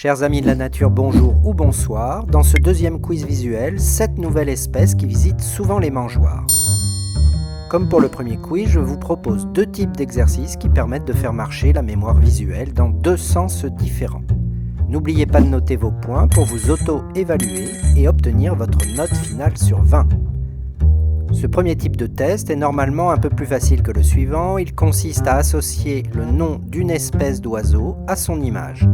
Chers amis de la nature, bonjour ou bonsoir. Dans ce deuxième quiz visuel, 7 nouvelles espèces qui visitent souvent les mangeoires. Comme pour le premier quiz, je vous propose 2 types d'exercices qui permettent de faire marcher la mémoire visuelle dans 2 sens différents. N'oubliez pas de noter vos points pour vous auto-évaluer et obtenir votre note finale sur 20. Ce premier type de test est normalement un peu plus facile que le suivant. Il consiste à associer le nom d'une espèce d'oiseau à son image.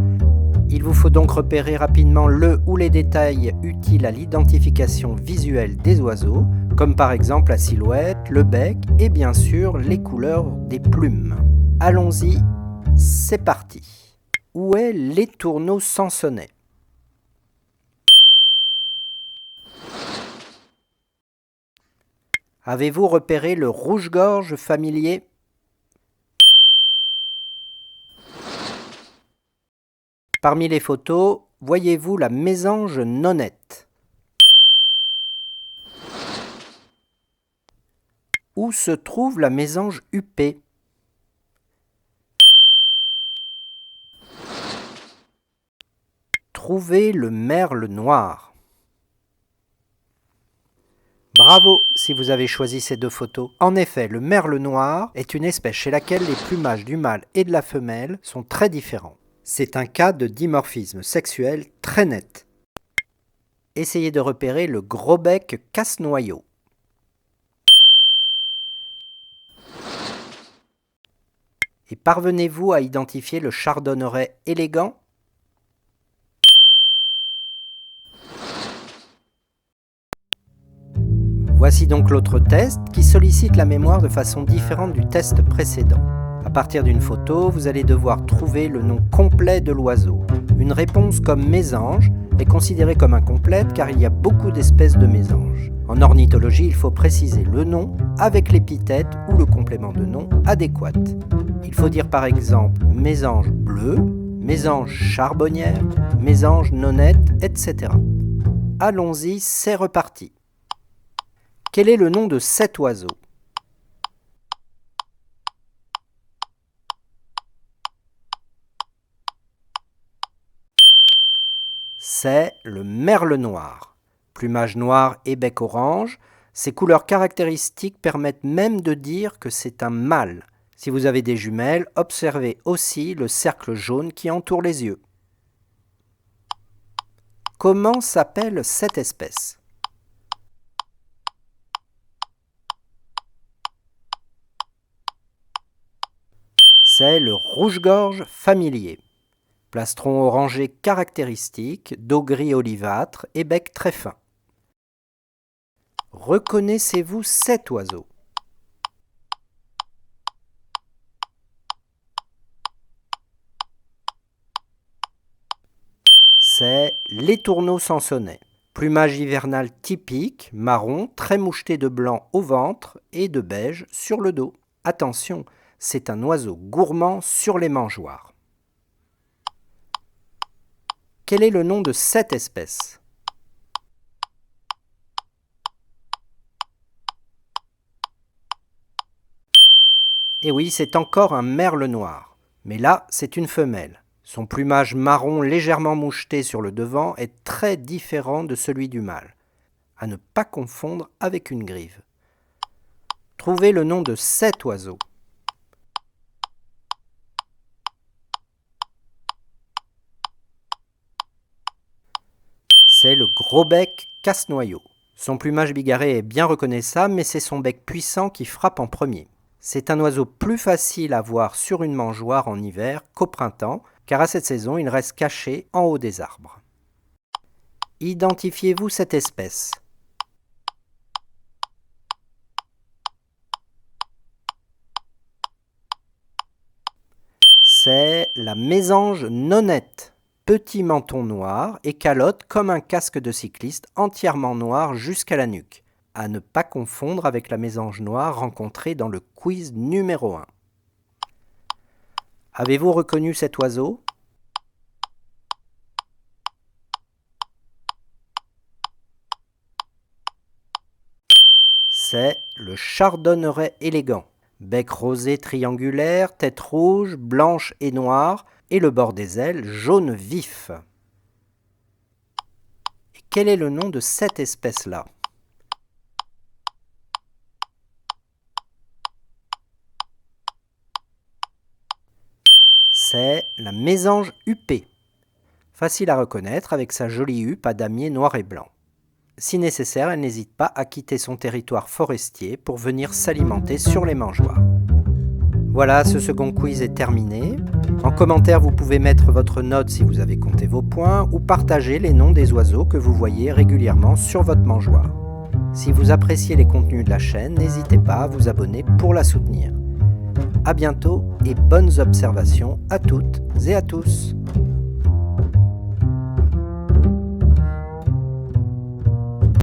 Il vous faut donc repérer rapidement le ou les détails utiles à l'identification visuelle des oiseaux, comme par exemple la silhouette, le bec et bien sûr les couleurs des plumes. Allons-y, c'est parti. Où est l'étourneau sansonnet ? Avez-vous repéré le rouge-gorge familier ? Parmi les photos, voyez-vous la mésange nonnette ? Où se trouve la mésange huppée ? Trouvez le merle noir. Bravo si vous avez choisi ces 2 photos. En effet, le merle noir est une espèce chez laquelle les plumages du mâle et de la femelle sont très différents. C'est un cas de dimorphisme sexuel très net. Essayez de repérer le gros bec casse-noyau. Et parvenez-vous à identifier le chardonneret élégant ? Voici donc l'autre test qui sollicite la mémoire de façon différente du test précédent. À partir d'une photo, vous allez devoir trouver le nom complet de l'oiseau. Une réponse comme mésange est considérée comme incomplète car il y a beaucoup d'espèces de mésanges. En ornithologie, il faut préciser le nom avec l'épithète ou le complément de nom adéquat. Il faut dire par exemple mésange bleue, mésange charbonnière, mésange nonnette, etc. Allons-y, c'est reparti. Quel est le nom de cet oiseau ? C'est le merle noir. Plumage noir et bec orange, ces couleurs caractéristiques permettent même de dire que c'est un mâle. Si vous avez des jumelles, observez aussi le cercle jaune qui entoure les yeux. Comment s'appelle cette espèce ? C'est le rouge-gorge familier. Plastron orangé caractéristique, dos gris olivâtre et bec très fin. Reconnaissez-vous cet oiseau ? C'est l'étourneau sansonnet. Plumage hivernal typique, marron, très moucheté de blanc au ventre et de beige sur le dos. Attention, c'est un oiseau gourmand sur les mangeoires. Quel est le nom de cette espèce ? Et oui, c'est encore un merle noir. Mais là, c'est une femelle. Son plumage marron légèrement moucheté sur le devant est très différent de celui du mâle. À ne pas confondre avec une grive. Trouvez le nom de cet oiseau. C'est le gros bec casse-noyau. Son plumage bigarré est bien reconnaissable, mais c'est son bec puissant qui frappe en premier. C'est un oiseau plus facile à voir sur une mangeoire en hiver qu'au printemps, car à cette saison, il reste caché en haut des arbres. Identifiez-vous cette espèce ? C'est la mésange nonnette. Petit menton noir et calotte comme un casque de cycliste entièrement noir jusqu'à la nuque. À ne pas confondre avec la mésange noire rencontrée dans le quiz numéro 1. Avez-vous reconnu cet oiseau ? C'est le chardonneret élégant. Bec rosé triangulaire, tête rouge, blanche et noire, et le bord des ailes jaune vif. Quel est le nom de cette espèce-là? C'est la mésange huppée. Facile à reconnaître avec sa jolie huppe à damier noir et blanc. Si nécessaire, elle n'hésite pas à quitter son territoire forestier pour venir s'alimenter sur les mangeoires. Voilà, ce second quiz est terminé. En commentaire, vous pouvez mettre votre note si vous avez compté vos points ou partager les noms des oiseaux que vous voyez régulièrement sur votre mangeoire. Si vous appréciez les contenus de la chaîne, n'hésitez pas à vous abonner pour la soutenir. À bientôt et bonnes observations à toutes et à tous.